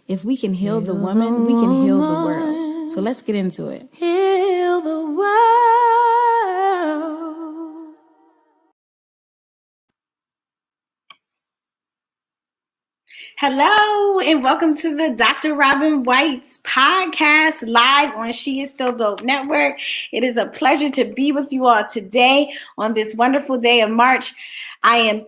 If we can heal the woman, we can heal the world. So let's get into it. Heal the world. Hello, and welcome to the Dr. Robyn White's podcast live on She Is Still Dope Network. It is a pleasure to be with you all today on this wonderful day of March. I'm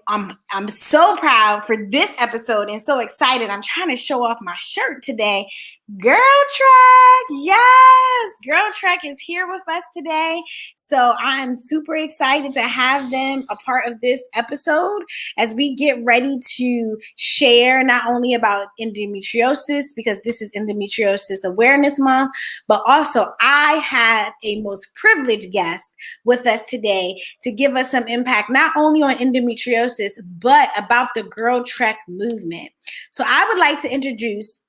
so proud for this episode and so excited. I'm trying to show off my shirt today. GirlTrek, yes, GirlTrek is here with us today. So I'm super excited to have them a part of this episode as we get ready to share not only about endometriosis, because this is Endometriosis Awareness Month, but also I have a most privileged guest with us today to give us some impact not only on endometriosis, but about the GirlTrek movement. So I would like to introduce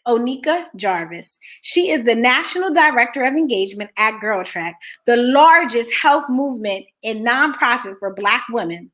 Onika Jarvis. She is the National Director of Engagement at GirlTrek, the largest health movement and nonprofit for Black women.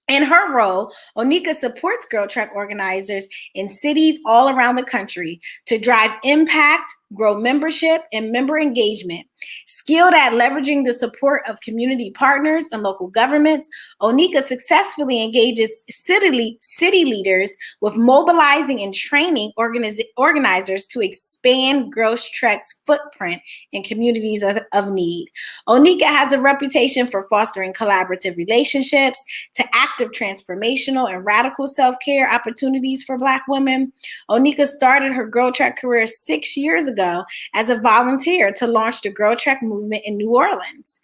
In her role, Onika supports GirlTrek organizers in cities all around the country to drive impact, grow membership, and member engagement. Skilled at leveraging the support of community partners and local governments, Onika successfully engages city leaders with mobilizing and training organizers to expand GirlTrek's footprint in communities of need. Onika has a reputation for fostering collaborative relationships, to active transformational and radical self-care opportunities for Black women. Onika started her GirlTrek career 6 years ago as a volunteer to launch the GirlTrek movement in New Orleans.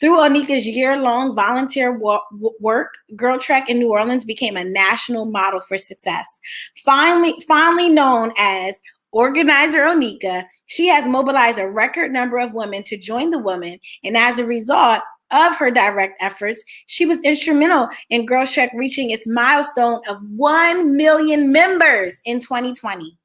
Through Onika's year-long volunteer work, GirlTrek in New Orleans became a national model for success. Fondly known as Organizer Onika, she has mobilized a record number of women to join the movement, and as a result of her direct efforts, she was instrumental in GirlTrek reaching its milestone of 1 million members in 2020.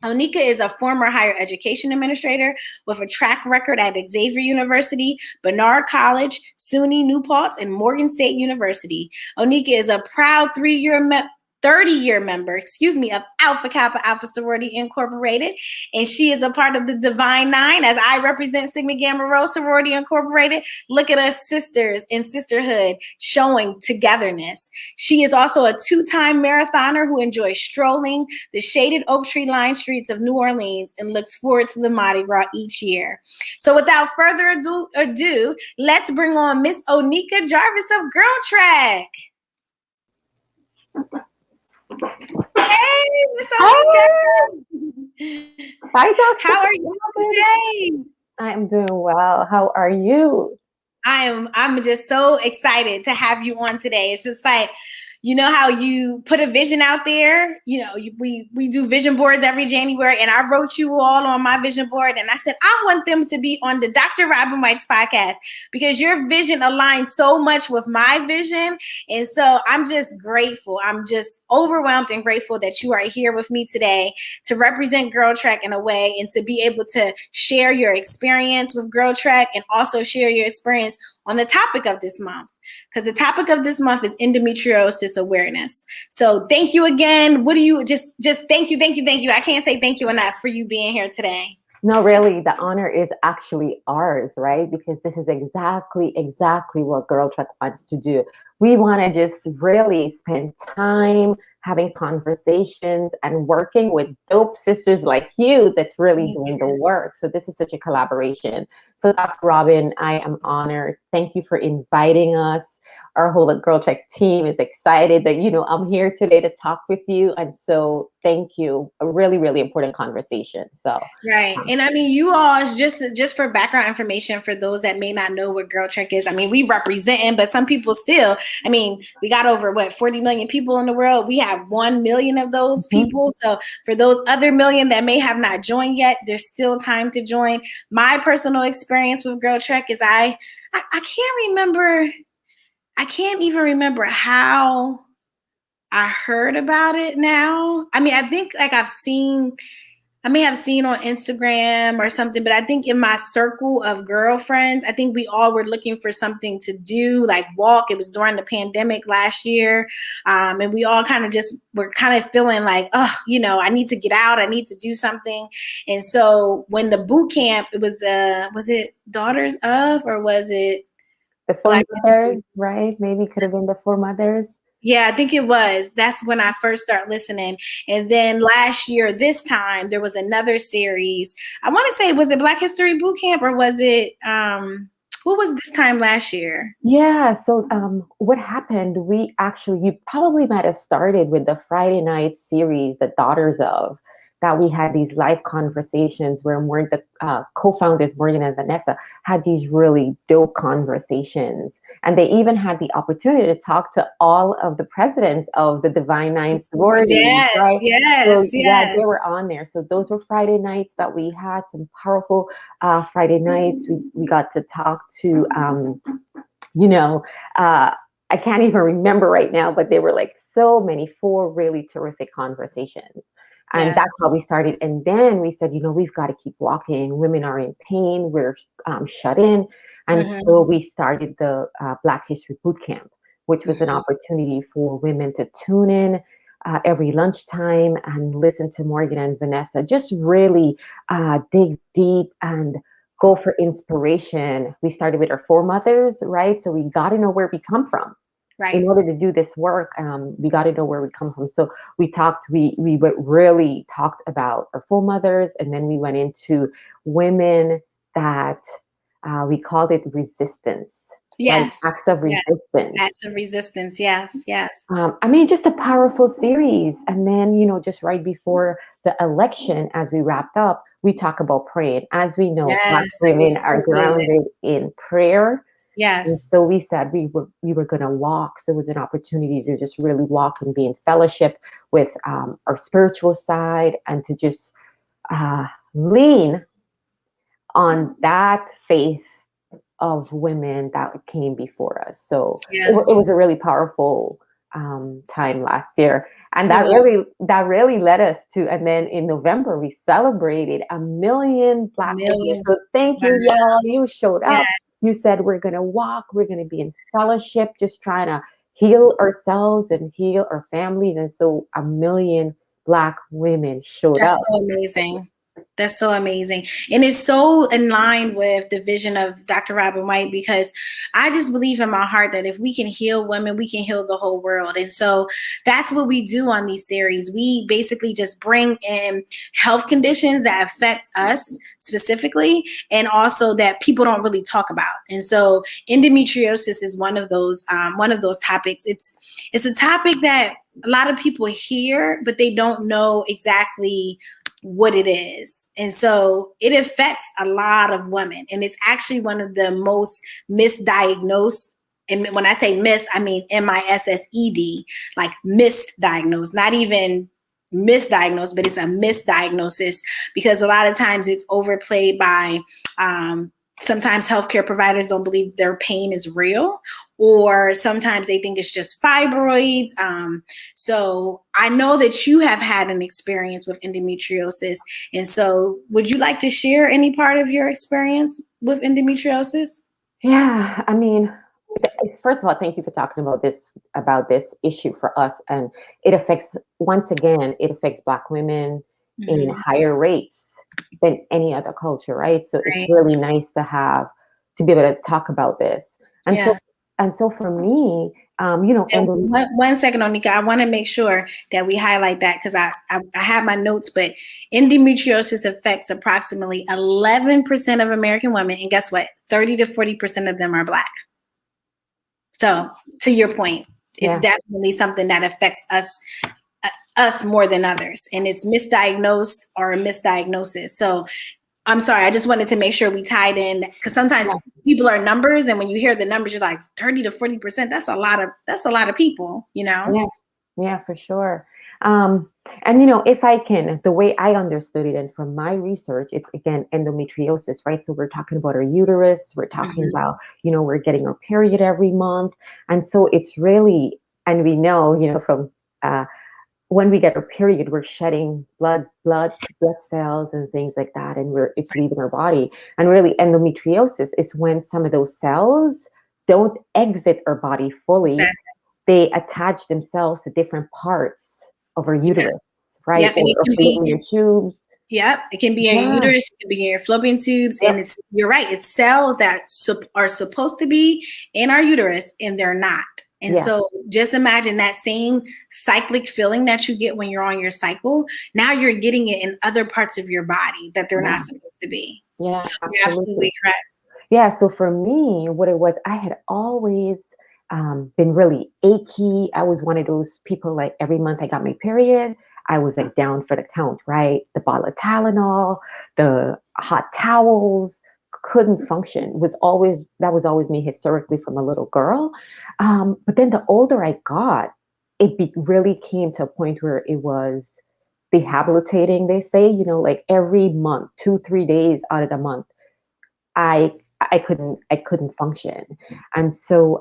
Onika is a former higher education administrator with a track record at Xavier University, Barnard College, SUNY New Paltz, and Morgan State University. Onika is a proud 30-year member of Alpha Kappa Alpha Sorority Incorporated, and she is a part of the Divine Nine as I represent Sigma Gamma Rho Sorority Incorporated. Look at us sisters in sisterhood showing togetherness. She is also a 2-time marathoner who enjoys strolling the shaded oak tree lined streets of New Orleans and looks forward to the Mardi Gras each year. So without further ado, let's bring on Miss Onika Jarvis of GirlTrek. Hey, Miss Onika. Hi, Dr. How are you today? I'm doing well. How are you? I'm just so excited to have you on today. It's just like, you know how you put a vision out there, we do vision boards every January, and I wrote you all on my vision board, and I said, I want them to be on the Dr. Robyn White's podcast because your vision aligns so much with my vision. And so I'm just grateful. I'm just overwhelmed and grateful that you are here with me today to represent GirlTrek in a way and to be able to share your experience with GirlTrek and also share your experience on the topic of this month, because the topic of this month is endometriosis awareness. So thank you again. What do you just thank you. I can't say thank you enough for you being here today. No, really, the honor is actually ours, right? Because this is exactly what GirlTrek wants to do. We want to just really spend time having conversations and working with dope sisters like you that's really doing the work. So this is such a collaboration. So Dr. Robyn, I am honored. Thank you for inviting us. Our whole GirlTrek team is excited that, I'm here today to talk with you. And so thank you. A really, really important conversation. So right. And I mean, you all, just for background information for those that may not know what GirlTrek is, I mean, we represent, but some people still, I mean, we got over 40 million people in the world. We have 1 million of those people. So for those other million that may have not joined yet, there's still time to join. My personal experience with GirlTrek is I can't even remember how I heard about it now. I mean, I think like I've seen I may have seen on Instagram or something, but I think in my circle of girlfriends, I think we all were looking for something to do, like walk. It was during the pandemic last year. And we all kind of just were kind of feeling like, oh, I need to get out. I need to do something. And so when the boot camp, it was it Daughters of, or was it The Four Black Mothers, right? Maybe could have been the Four Mothers. Yeah, I think it was. That's when I first started listening. And then last year, this time, there was another series. I want to say, was it Black History Boot Camp, or was it, what was this time last year? Yeah. So what happened, you probably might have started with the Friday night series, The Daughters of, that we had these live conversations where the co-founders, Morgan and Vanessa, had these really dope conversations. And they even had the opportunity to talk to all of the presidents of the Divine Nine sororities, Yes, right? So yes, yeah, yes. they were on there. So those were Friday nights that we had some powerful Friday nights. We got to talk to, I can't even remember right now, but they were like so many, 4 really terrific conversations. And Yes. that's how we started. And then we said, we've got to keep walking. Women are in pain. We're shut in. And so we started the Black History Boot Camp, which was an opportunity for women to tune in every lunchtime and listen to Morgan and Vanessa, just really dig deep and go for inspiration. We started with our Four Mothers, right? So we got to know where we come from. Right. In order to do this work, we got to know where we come from. So we really talked about our Four Mothers, and then we went into women that we called it resistance. Yes. Right? Acts of resistance. Acts of resistance. Yes, yes. Just a powerful series. And then, just right before the election, as we wrapped up, we talk about praying. As we know, Black women are grounded in prayer. Yes. And so we said we were going to walk. So it was an opportunity to just really walk and be in fellowship with our spiritual side, and to just lean on that faith of women that came before us. So it was a really powerful time last year. And that really led us to, and then in November, we celebrated 1 million Black women. So thank you, y'all. You showed up. You said, we're going to walk, we're going to be in fellowship, just trying to heal ourselves and heal our families. And so 1 million Black women showed up. That's so amazing. That's so amazing. And it's so in line with the vision of Dr. Robyn White, because I just believe in my heart that if we can heal women, we can heal the whole world. And so that's what we do on these series. We basically just bring in health conditions that affect us specifically, and also that people don't really talk about. And so endometriosis is one of those topics. It's a topic that a lot of people hear, but they don't know exactly what it is. And so it affects a lot of women. And it's actually one of the most misdiagnosed. And when I say miss, I mean MISSED, like misdiagnosed, not even misdiagnosed, but it's a misdiagnosis, because a lot of times it's overplayed by sometimes healthcare providers don't believe their pain is real, or sometimes they think it's just fibroids. So I know that you have had an experience with endometriosis. And so would you like to share any part of your experience with endometriosis? Yeah, first of all, thank you for talking about this issue for us. And it affects Black women in higher rates than any other culture, right? So it's really nice to be able to talk about this. And so for me, one second, Onika, I want to make sure that we highlight that, because I have my notes, but endometriosis affects approximately 11% of American women. And guess what? 30 to 40% of them are Black. So to your point, it's definitely something that affects us more than others. And it's misdiagnosed or a misdiagnosis. So I'm sorry, I just wanted to make sure we tied in, because sometimes people are numbers, and when you hear the numbers, you're like 30 to 40%. That's a lot of people, Yeah, for sure. And if I can, the way I understood it, and from my research, it's again endometriosis, right? So we're talking about our uterus. We're talking about, we're getting our period every month, and so it's really, and we know, from when we get our period, we're shedding blood cells and things like that, and it's leaving our body. And really, endometriosis is when some of those cells don't exit our body fully. Exactly. They attach themselves to different parts of our uterus, right? Yep. And it Or can be in your tubes. Yep, it can be in your uterus, it can be in your fallopian tubes, Yep. and you're right, it's cells that are supposed to be in our uterus, and they're not. And so just imagine that same cyclic feeling that you get when you're on your cycle. Now you're getting it in other parts of your body that they're not supposed to be. Yeah, so you're absolutely correct. Yeah, so for me, what it was, I had always been really achy. I was one of those people, like every month I got my period, I was like down for the count, right? The bottle of Tylenol, the hot towels, couldn't function. That was always me historically from a little girl. But then the older I got, really came to a point where it was debilitating. They say, like every month, 2-3 days out of the month, I couldn't function. And so,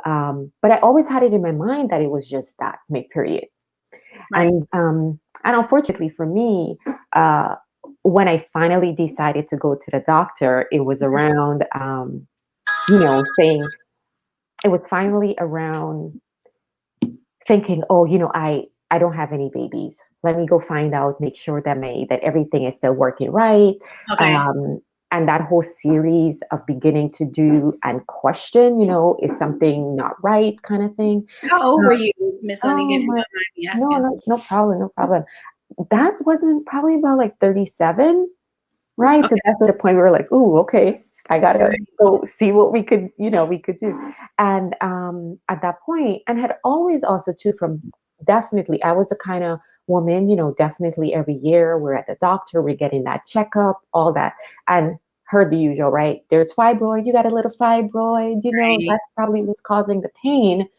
but I always had it in my mind that it was just that, my period. Right. And unfortunately for me, when I finally decided to go to the doctor, it was around, saying, it was finally around thinking, oh, I don't have any babies. Let me go find out, make sure that everything is still working right. Okay. And that whole series of beginning to do and question, is something not right, kind of thing. How old were you, Miss Onika, if you don't mind me asking? No problem. That wasn't probably about like 37, right? Okay. So that's at the point where we're like, ooh, okay, I gotta go see what we could do. And at that point, and had always also too, definitely, I was the kind of woman, definitely every year we're at the doctor, we're getting that checkup, all that, and heard the usual, right? There's fibroid, you got a little fibroid, that's probably what's causing the pain.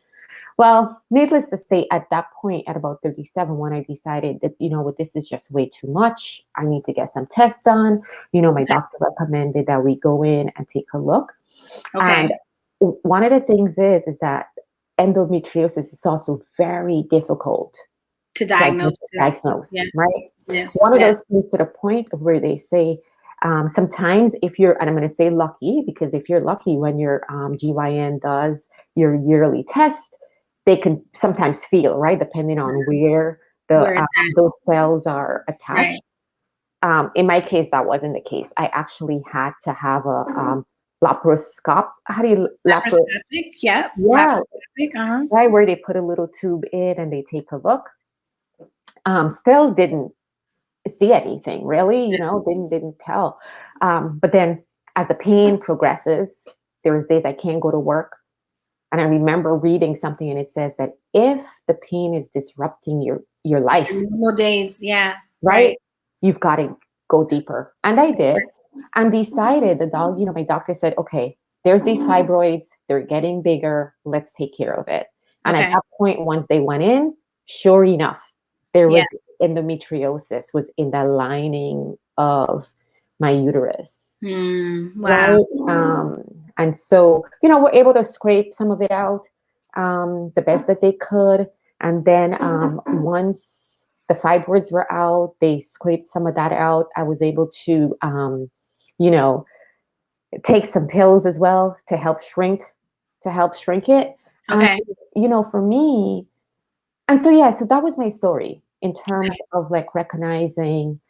Well, needless to say, at that point, at about 37, when I decided that, this is just way too much, I need to get some tests done. My doctor recommended that we go in and take a look. Okay. And one of the things is that endometriosis is also very difficult to diagnose. Right? Yes. One of those things to the point of where they say, sometimes if you're, and I'm going to say lucky, because if you're lucky when your GYN does your yearly test, they can sometimes feel, right, depending on where those cells are attached. Right. In my case, that wasn't the case. I actually had to have a laparoscope. How do you laparoscopic? Yeah. Laparoscopic, right, where they put a little tube in and they take a look. Still didn't see anything really, didn't tell. But then as the pain progresses, there was days I can't go to work. And I remember reading something and it says that if the pain is disrupting your life, normal days, right, you've got to go deeper. And I did, and decided my doctor said, okay, there's these fibroids, they're getting bigger, let's take care of it. And at that point, once they went in, sure enough, there was endometriosis was in the lining of my uterus. Wow. Right? And so, we're able to scrape some of it out, the best that they could. And then once the fibroids were out, they scraped some of that out. I was able to, take some pills as well to help shrink it. Okay. For me, and so, so that was my story in terms of like recognizing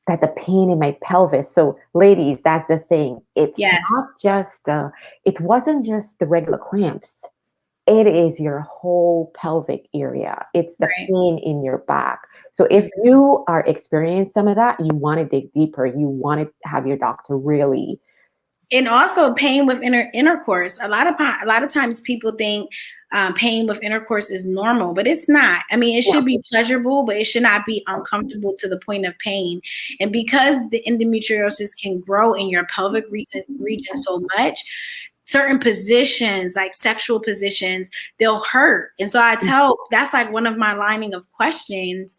that the pain in my pelvis. So ladies, that's the thing. It's not just, it wasn't just the regular cramps. It is your whole pelvic area. It's the pain in your back. So if you are experiencing some of that, you want to dig deeper. You want to have your doctor really. And also pain with intercourse. A lot of times people think pain with intercourse is normal, but it's not. I mean, it should be pleasurable, but it should not be uncomfortable to the point of pain. And because the endometriosis can grow in your pelvic region so much, certain positions, like sexual positions, they'll hurt. And so that's like one of my lining of questioning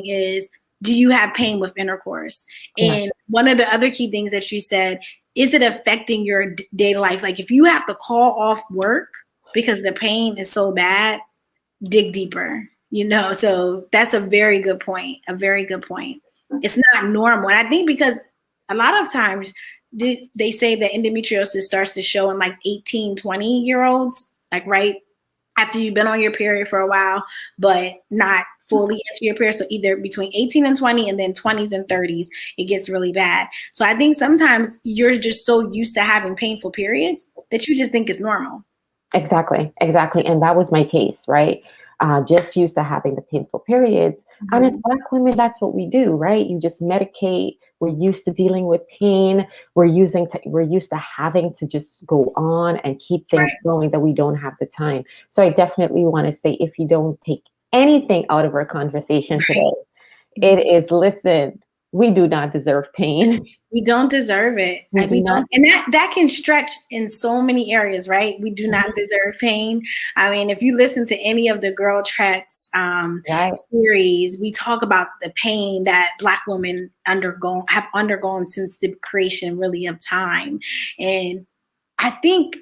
is, do you have pain with intercourse? And one of the other key things that you said, is it affecting your daily life? Like if you have to call off work because the pain is so bad, dig deeper. So that's a very good point. A very good point. It's not normal. And I think because a lot of times they say that endometriosis starts to show in like 18, 20-year-olds, like right after you've been on your period for a while, but not fully into your period. So either between 18 and 20 and then 20s and 30s, it gets really bad. So I think sometimes you're just so used to having painful periods that you just think it's normal. Exactly. And that was my case, right? Just used to having the painful periods. Mm-hmm. And as Black women, that's what we do, right? You just medicate. We're used to dealing with pain. We're used to having to just go on and keep things going, that we don't have the time. So I definitely want to say, if you don't take anything out of our conversation today, it is, listen, we do not deserve pain. We don't deserve it. And that can stretch in so many areas, right? We do not deserve pain. I mean, if you listen to any of the GirlTrek's series, we talk about the pain that Black women have undergone since the creation really of time. And I think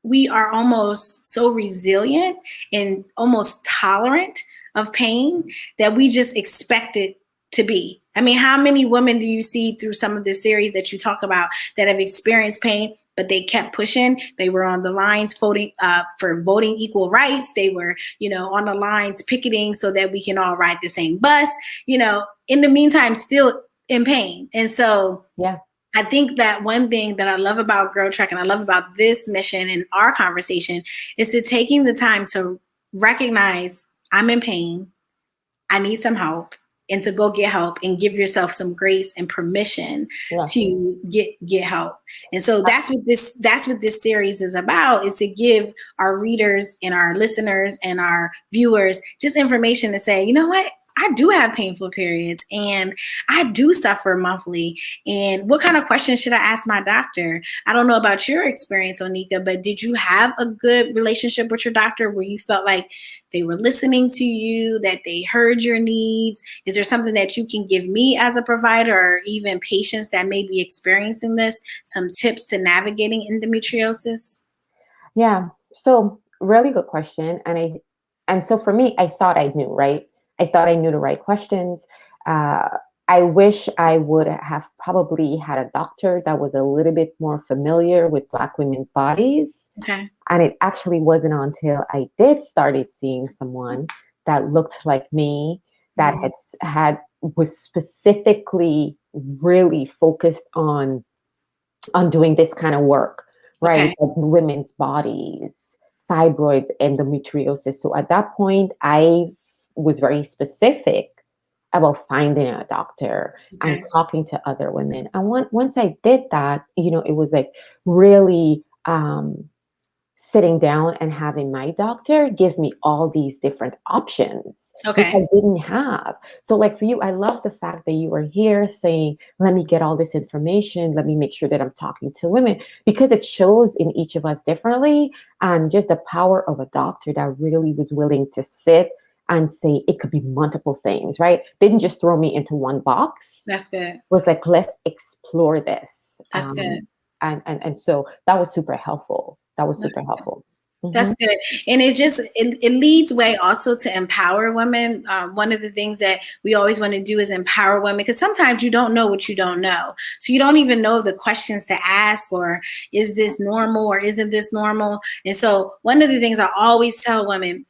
we are almost so resilient and almost tolerant of pain that we just expect it to be. I mean, how many women do you see through some of the series that you talk about that have experienced pain, but they kept pushing? They were on the lines voting for voting equal rights. They were, on the lines picketing so that we can all ride the same bus, in the meantime, still in pain. And so, I think that one thing that I love about GirlTrek and I love about this mission and our conversation is to taking the time to recognize I'm in pain. I need some help. And to go get help and give yourself some grace and permission to get help. And so that's what this series is about, is to give our readers and our listeners and our viewers just information to say, you know what? I do have painful periods and I do suffer monthly. And what kind of questions should I ask my doctor? I don't know about your experience, Onika, but did you have a good relationship with your doctor where you felt like they were listening to you, that they heard your needs? Is there something that you can give me as a provider or even patients that may be experiencing this, some tips to navigating endometriosis? Yeah, so really good question. And so for me, I thought I knew, right? I thought I knew the right questions. I wish I would have probably had a doctor that was a little bit more familiar with Black women's bodies. Okay. And it actually wasn't until I started seeing someone that looked like me, that was specifically really focused on doing this kind of work, right? Of women's bodies, fibroids, endometriosis. So at that point, I was very specific about finding a doctor and talking to other women. And once I did that, it was like really sitting down and having my doctor give me all these different options, which I didn't have. So like for you, I love the fact that you are here saying, let me get all this information. Let me make sure that I'm talking to women, because it shows in each of us differently. And just the power of a doctor that really was willing to sit and say it could be multiple things, right? Didn't just throw me into one box. That's good. Was like, let's explore this. That's good. And so that was super helpful. Helpful. Mm-hmm. That's good. And it leads way also to empower women. One of the things that we always want to do is empower women, because sometimes you don't know what you don't know. So you don't even know the questions to ask, or is this normal or isn't this normal? And so one of the things I always tell women,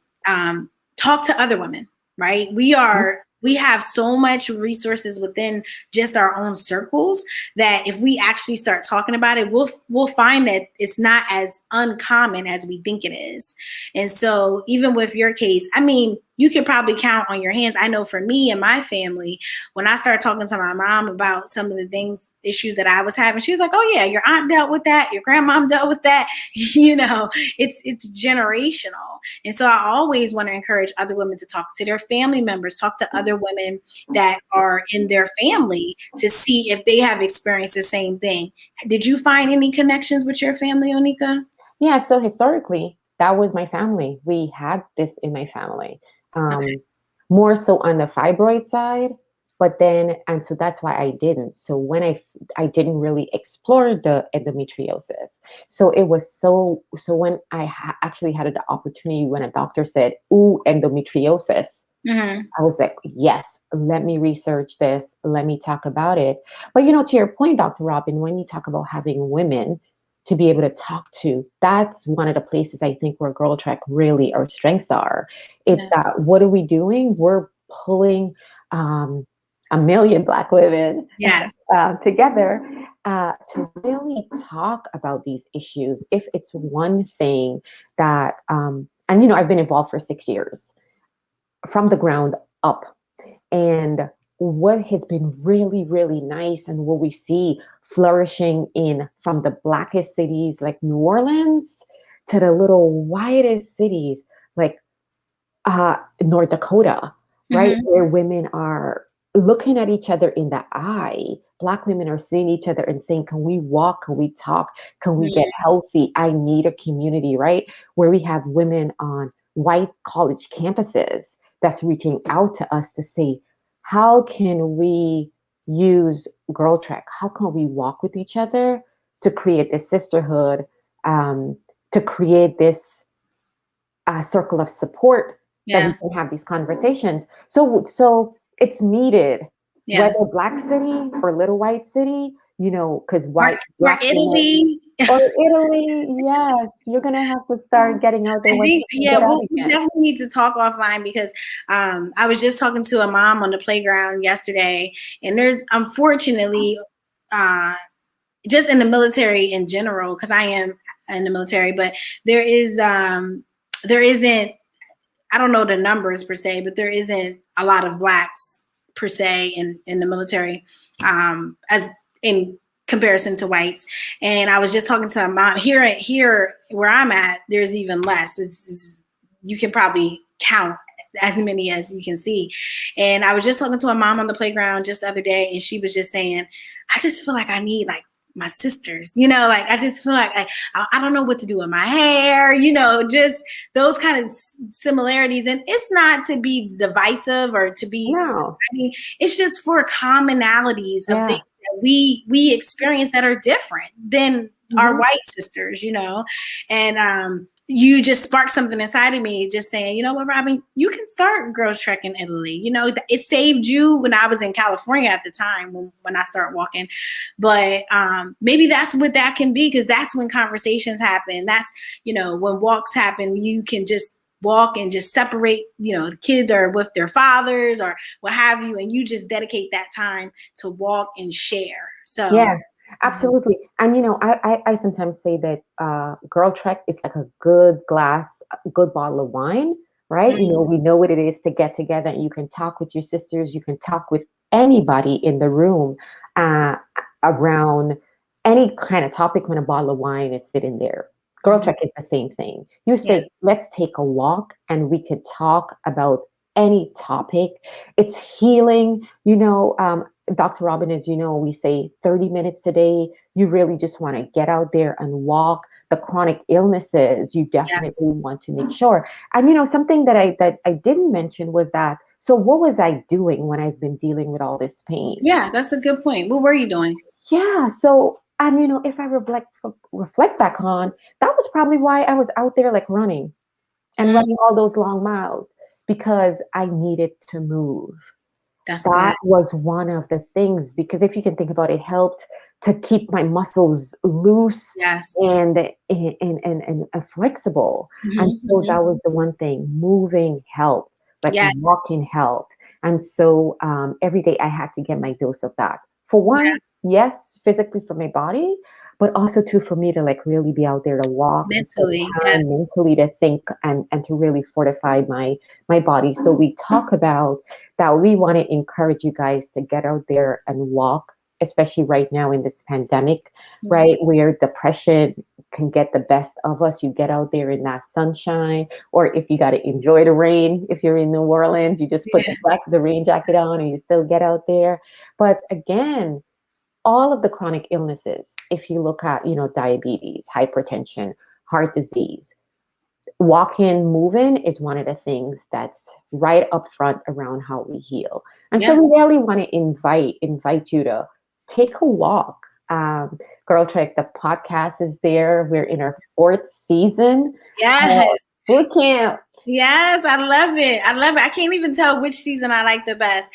talk to other women, right? We have so much resources within just our own circles that if we actually start talking about it, we'll find that it's not as uncommon as we think it is. And so even with your case, I mean, you could probably count on your hands. I know for me and my family, when I started talking to my mom about some of the issues that I was having, she was like, oh yeah, your aunt dealt with that. Your grandmom dealt with that. It's generational. And so I always want to encourage other women to talk to their family members, talk to other women that are in their family to see if they have experienced the same thing. Did you find any connections with your family, Onika? Yeah. So historically, that was my family. We had this in my family. More so on the fibroid side, but then, and so that's why I didn't. So when I didn't really explore the endometriosis. So it was so when I actually had the opportunity, when a doctor said, ooh, endometriosis, Mm-hmm. I was like, yes, let me research this. Let me talk about it. But, to your point, Dr. Robyn, when you talk about having women to be able to talk to, that's one of the places I think where GirlTrek really our strengths are. It's Yeah. that what are we doing? We're pulling um, a million Black women Yes. together to really talk about these issues. If it's one thing that, and I've been involved for 6 years from the ground up. And what has been really, really nice and what we see flourishing in from the blackest cities like New Orleans to the little whitest cities like North Dakota, right? Mm-hmm. Where women are looking at each other in the eye. Black women are seeing each other and saying, can we walk? Can we talk? Can we get healthy? I need a community, right? Where we have women on white college campuses that's reaching out to us to say, how can we use GirlTrek? How can we walk with each other to create this sisterhood, to create this circle of support that we Yeah. can have these conversations. So it's needed, whether Yes. Black city or little white city, because Or, white or Black women Italy. or Italy, yes, you're gonna have to start getting out there I once think, you can yeah, get out we again. definitely need to talk offline because I was just talking to a mom on the playground yesterday, and there's unfortunately, uh, just in the military in general, because I am in the military, but there isn't, I don't know the numbers per se, but there isn't a lot of Blacks per se in the military, as in comparison to whites. And I was just talking to a mom here where I'm at. There's even less. You can probably count as many as you can see. And I was just talking to a mom on the playground just the other day, and she was just saying, I just feel like I need like my sisters, like I just feel like I don't know what to do with my hair, just those kind of similarities. And it's not to be divisive or to be, No, I mean, it's just for commonalities of yeah. things that we experience that are different than our Mhm. white sisters, and you just sparked something inside of me, just saying, you know what, Robyn, you can start GirlTrek in Italy. It saved you when I was in California at the time when I started walking. But maybe that's what that can be, because that's when conversations happen. That's, when walks happen, you can just walk and just separate, the kids are with their fathers or what have you, and you just dedicate that time to walk and share. So Yeah, absolutely. And I sometimes say that GirlTrek is like a good glass, a good bottle of wine, right? We know what it is to get together and you can talk with your sisters, you can talk with anybody in the room uh, around any kind of topic when a bottle of wine is sitting there. GirlTrek is the same thing. You yeah, say, let's take a walk and we could talk about any topic. It's healing, Dr. Robyn, as you know, we say 30 minutes a day. You really just want to get out there and walk. The chronic illnesses, you definitely yes. want to make sure. And something that I didn't mention was that. So what was I doing when I've been dealing with all this pain? Yeah, that's a good point. What were you doing? Yeah. So if I reflect back on, that was probably why I was out there like running and Mm, running all those long miles because I needed to move. that's good. That was one of the things, because if you can think about it, helped to keep my muscles loose Yes. and flexible. And so Mm-hmm. that was the one thing. Moving helped, like Yes. walking helped. And so every day I had to get my dose of that. For Yeah. one, yes, physically for my body, but also too for me to like really be out there to walk, to spend Mentally. Yeah. time mentally to think and to really fortify my body. So we talk about that we want to encourage you guys to get out there and walk, especially right now in this pandemic, Mm-hmm. right? Where depression can get the best of us. You get out there in that sunshine, or if you got to enjoy the rain, if you're in New Orleans, you just put Yeah. the rain jacket on and you still get out there. But again, all of the chronic illnesses, if you look at, diabetes, hypertension, heart disease, walking, moving is one of the things that's right up front around how we heal. And so Yes. we really want to invite you to take a walk. GirlTrek, the podcast is there. We're in our 4th season. Yes. Boot camp. Yes, I love it. I love it. I can't even tell which season I like the best.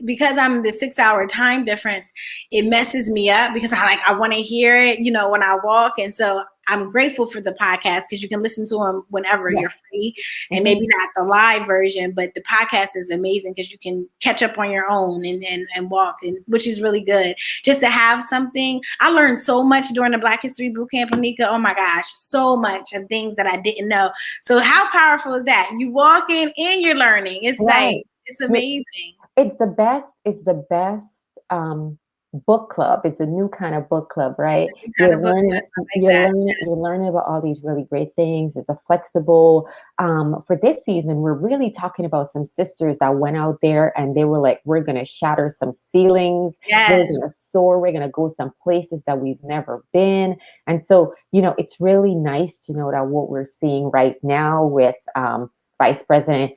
Because I'm the 6 hour time difference. It messes me up because I want to hear it, when I walk, and so I'm grateful for the podcast because you can listen to them whenever Yeah. you're free, and Mm-hmm. maybe not the live version, but the podcast is amazing because you can catch up on your own and walk, which is really good. Just to have something. I learned so much during the Black History Bootcamp, Onika. Oh my gosh, so much of things that I didn't know. So how powerful is that? You walk in and you're learning. It's Right. like, it's amazing. It's the best. It's the best book club. It's a new kind of book club, right? Kind of book club. I like that. You're learning about all these really great things. It's a flexible. For this season, we're really talking about some sisters that went out there and they were like, we're gonna shatter some ceilings. We're Yes. gonna soar. We're gonna go some places that we've never been. And so, it's really nice to know that what we're seeing right now with Vice President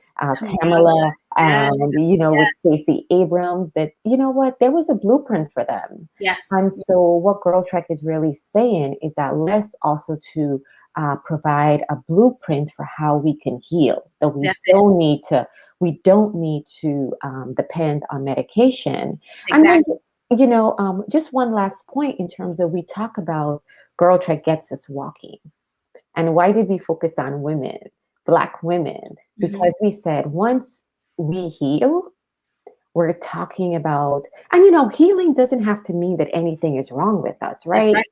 Kamala, Yes. with Stacey Abrams, that, there was a blueprint for them. Yes. And so what GirlTrek is really saying is that let's also to provide a blueprint for how we can heal. That we don't need to depend on medication. Exactly. And then, just one last point in terms of, we talk about GirlTrek gets us walking. And why did we focus on women, Black women? Because we said once we heal, we're talking about, and healing doesn't have to mean that anything is wrong with us, right? That's right.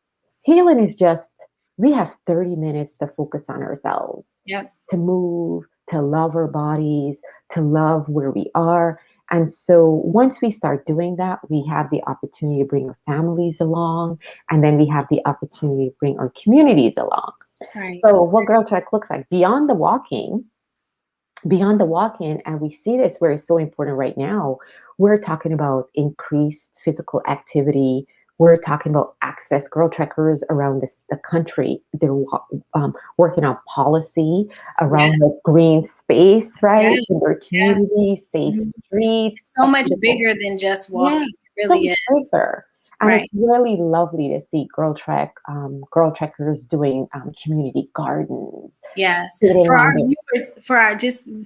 Healing is just, we have 30 minutes to focus on ourselves, Yep. to move, to love our bodies, to love where we are. And so once we start doing that, we have the opportunity to bring our families along, and then we have the opportunity to bring our communities along. Right. So what GirlTrek looks like beyond the walking, and we see this where it's so important right now, we're talking about increased physical activity. We're talking about access. GirlTrekkers around the country, they're working on policy around the green space, right? Yes. In their community, safe streets. It's so much bigger than just walking. It really is. Bigger. And it's really lovely to see GirlTrekkers doing community gardens. Yes. sitting For on our the- viewers,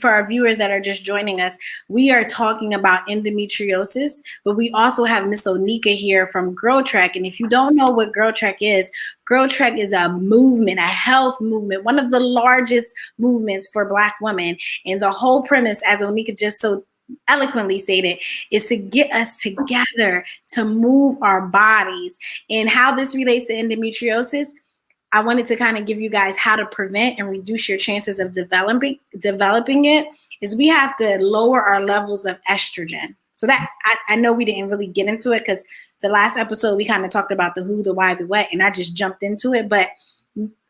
for our viewers that are just joining us, we are talking about endometriosis, but we also have Miss Onika here from GirlTrek. And if you don't know what GirlTrek is a movement, a health movement, one of the largest movements for Black women. And the whole premise, as Onika just so eloquently stated, is to get us together to move our bodies. And how this relates to endometriosis, I wanted to kind of give you guys how to prevent and reduce your chances of developing it, is we have to lower our levels of estrogen. So that I know we didn't really get into it because the last episode we kind of talked about the who, the why, the what, and I just jumped into it. But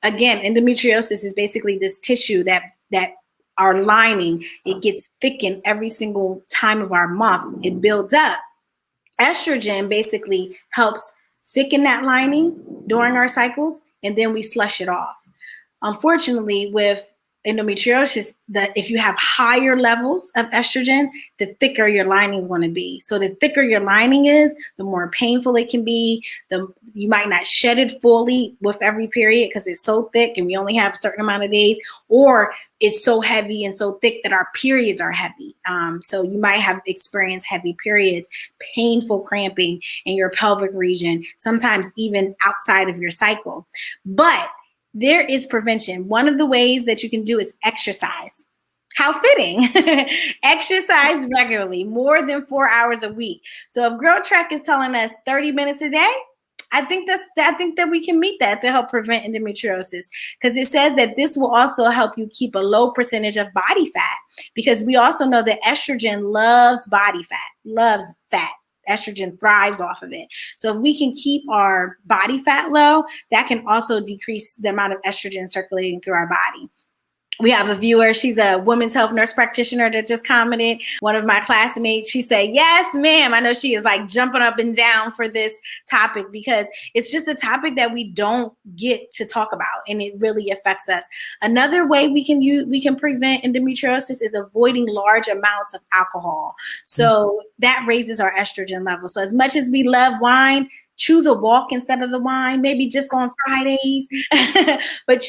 again, endometriosis is basically this tissue that our lining, it gets thickened every single time of our month. It builds up. Estrogen basically helps thicken that lining during our cycles, and then we slush it off. Unfortunately, with endometriosis, that if you have higher levels of estrogen, the thicker your lining is going to be. So the thicker your lining is, the more painful it can be. You might not shed it fully with every period because it's so thick and we only have a certain amount of days, or it's so heavy and so thick that our periods are heavy. So you might have experienced heavy periods, painful cramping in your pelvic region, sometimes even outside of your cycle. But there is prevention. One of the ways that you can do is exercise. How fitting. Exercise regularly, more than 4 hours a week. So if GirlTrek is telling us 30 minutes a day, I think that we can meet that to help prevent endometriosis, because it says that this will also help you keep a low percentage of body fat, because we also know that estrogen loves body fat, loves fat. Estrogen thrives off of it. So if we can keep our body fat low, that can also decrease the amount of estrogen circulating through our body. We have a viewer. She's a women's health nurse practitioner that just commented. One of my classmates, she said, yes, ma'am. I know she is like jumping up and down for this topic because it's just a topic that we don't get to talk about, and it really affects us. Another way we can prevent endometriosis is avoiding large amounts of alcohol. So that raises our estrogen level. So as much as we love wine, choose a walk instead of the wine, maybe just on Fridays, but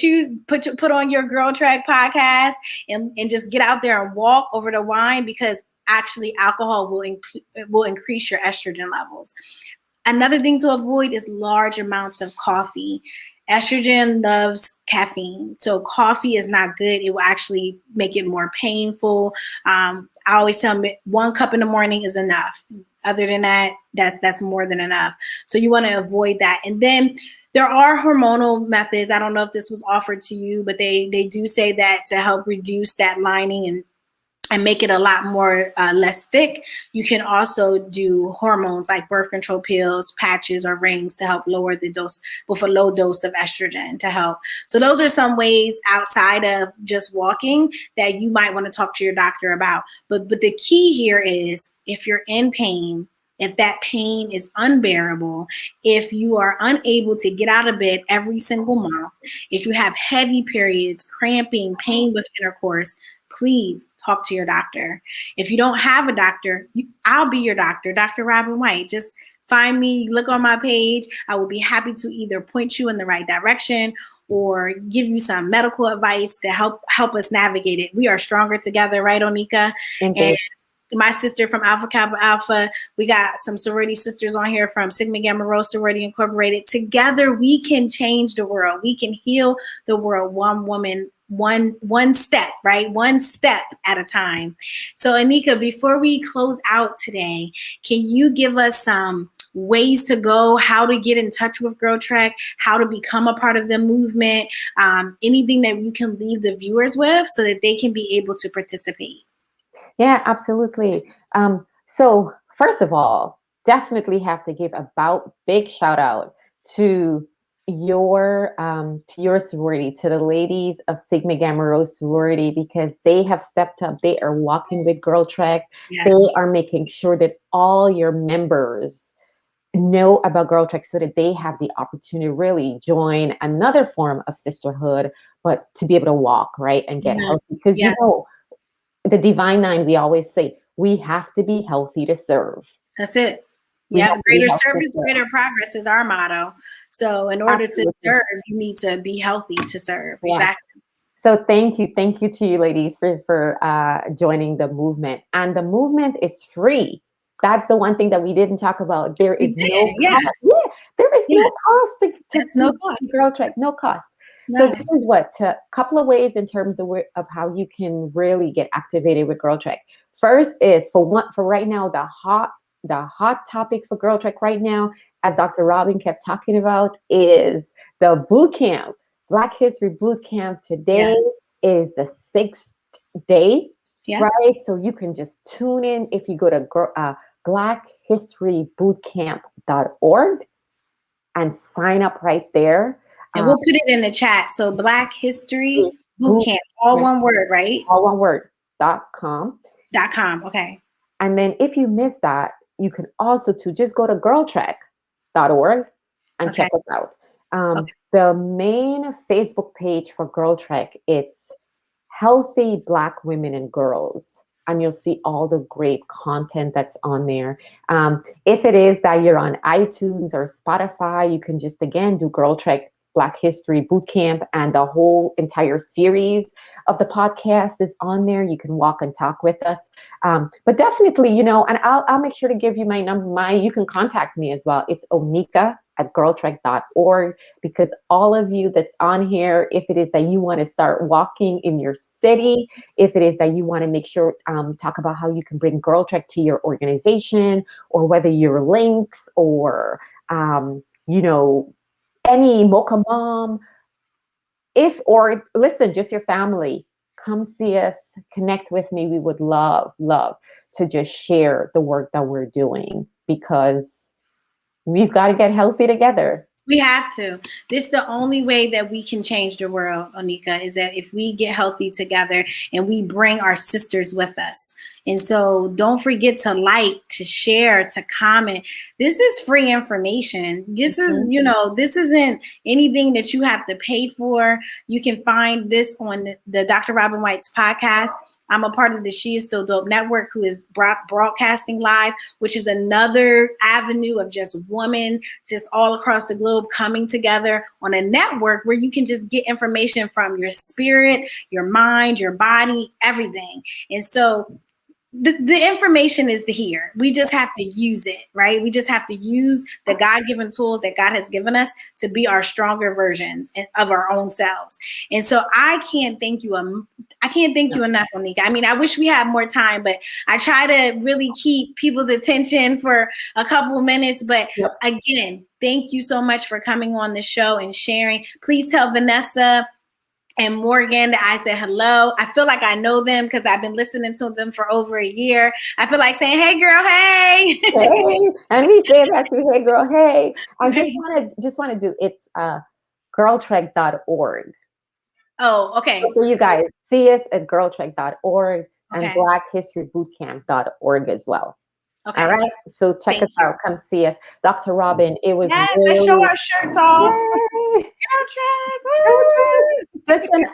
put on your GirlTrek podcast and just get out there and walk over the wine, because actually alcohol will increase your estrogen levels. Another thing to avoid is large amounts of coffee. Estrogen loves caffeine, so coffee is not good. It will actually make it more painful. I always tell them 1 cup in the morning is enough. Other than that, that's more than enough. So you want to avoid that. And then there are hormonal methods. I don't know if this was offered to you, but they do say that to help reduce that lining and make it a lot more less thick, you can also do hormones like birth control pills, patches, or rings to help lower the dose with a low dose of estrogen to help. So those are some ways outside of just walking that you might want to talk to your doctor about. But the key here is, if you're in pain, if that pain is unbearable, if you are unable to get out of bed every single month, if you have heavy periods, cramping, pain with intercourse, please talk to your doctor. If you don't have a doctor, I'll be your doctor, Dr. Robyn White. Just find me, look on my page. I will be happy to either point you in the right direction or give you some medical advice to help us navigate it. We are stronger together, right, Onika? And my sister from Alpha Kappa Alpha, we got some sorority sisters on here from Sigma Gamma Rho Sorority Incorporated. Together, we can change the world. We can heal the world, one woman, one step, right? One step at a time. So Onika, before we close out today, can you give us some ways to go, how to get in touch with GirlTrek, how to become a part of the movement, anything that you can leave the viewers with so that they can be able to participate? Yeah, absolutely. So first of all, definitely have to give a big shout out to your sorority, to the ladies of Sigma Gamma Rho sorority, because they have stepped up. They are walking with GirlTrek. Yes. They are making sure that all your members know about GirlTrek so that they have the opportunity to really join another form of sisterhood, but to be able to walk, right, and get healthy. Because you know, the Divine Nine, we always say, we have to be healthy to serve. That's it. Yeah, greater service, greater progress is our motto. So in order to serve, you need to be healthy to serve. Yes. Exactly. So thank you to you ladies for joining the movement. And the movement is free. That's the one thing that we didn't talk about. There is no cost. Yeah, there is no cost to GirlTrek, no cost. No. So this is a couple of ways in terms of how you can really get activated with GirlTrek. First is for right now, the hot topic for GirlTrek right now, as Dr. Robyn kept talking about, is the boot camp, Black History Boot Camp. Today is the 6th day, right? So you can just tune in if you go to blackhistorybootcamp.org and sign up right there. And we'll put it in the chat. So Black History Boot Camp, all one word, right? All one word, .com. .com, okay. And then if you miss that, you can also just go to girltrek.org and check us out. The main Facebook page for GirlTrek, it's Healthy Black Women and Girls. And you'll see all the great content that's on there. If it is that you're on iTunes or Spotify, you can just, again, do GirlTrek Black History Bootcamp, and the whole entire series of the podcast is on there. You can walk and talk with us. But definitely, and I'll make sure to give you my number. You can contact me as well. It's onika@girltrek.org, because all of you that's on here, if it is that you want to start walking in your city, if it is that you want to make sure, talk about how you can bring GirlTrek to your organization, or whether you're links or, any Mocha Mom, listen, just your family, come see us, connect with me. We would love to just share the work that we're doing, because we've got to get healthy together. We have to. This is the only way that we can change the world, Onika, is that if we get healthy together and we bring our sisters with us. And so don't forget to like, to share, to comment. This is free information. This is, this isn't anything that you have to pay for. You can find this on the Dr. Robyn White's podcast. I'm a part of the She Is Still Dope Network, who is broadcasting live, which is another avenue of just women just all across the globe coming together on a network where you can just get information from your spirit, your mind, your body, everything. And so the information is here. We just have to use it, right? We just have to use the God-given tools that God has given us to be our stronger versions of our own selves. And so I can't thank you enough, Onika. I mean, I wish we had more time, but I try to really keep people's attention for a couple minutes. But again, thank you so much for coming on the show and sharing. Please tell Vanessa and Morgan that I said hello. I feel like I know them because I've been listening to them for over a year. I feel like saying, hey girl, hey. Hey, and we say that too, hey girl, hey. I just want to do, it's girltrek.org. Oh, okay. So for you guys, see us at girltrek.org and blackhistorybootcamp.org as well. Okay. All right. So check us out. Come see us. Dr. Robyn, it was let's show our shirts off. Such an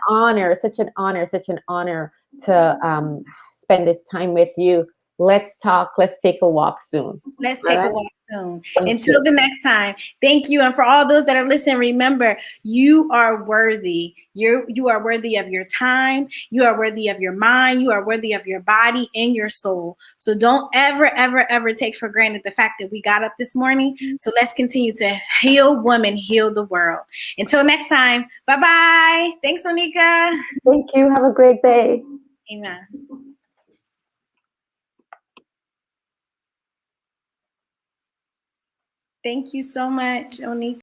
honor to spend this time with you. Let's talk. Let's take a walk soon. Let's take a walk soon. Until the next time, thank you. And for all those that are listening, remember, you are worthy. You are worthy of your time. You are worthy of your mind. You are worthy of your body and your soul. So don't ever, ever, ever take for granted the fact that we got up this morning. So let's continue to heal women, heal the world. Until next time, bye-bye. Thanks, Onika. Thank you. Have a great day. Amen. Thank you so much, Onika.